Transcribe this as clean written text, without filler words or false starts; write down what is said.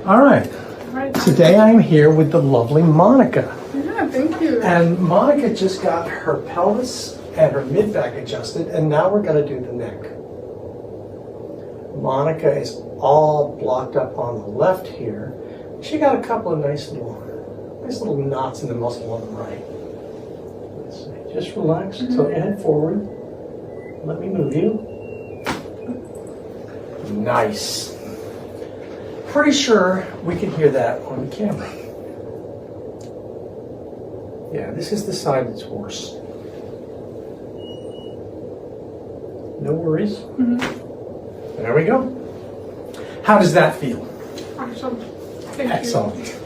All right. Today I'm here with the lovely Monica. Yeah, thank you. And Monica just got her pelvis and her mid-back adjusted, and now we're going to do the neck. Monica is all blocked up on the left here. She got a couple of nice little knots in the muscle on the right. Let's see. Just relax, tilt your head forward. Let me move you. Nice. Pretty sure we can hear that on the camera. Yeah, this is the side that's worse. No worries. There we go. How does that feel? Awesome. Thank you. Excellent.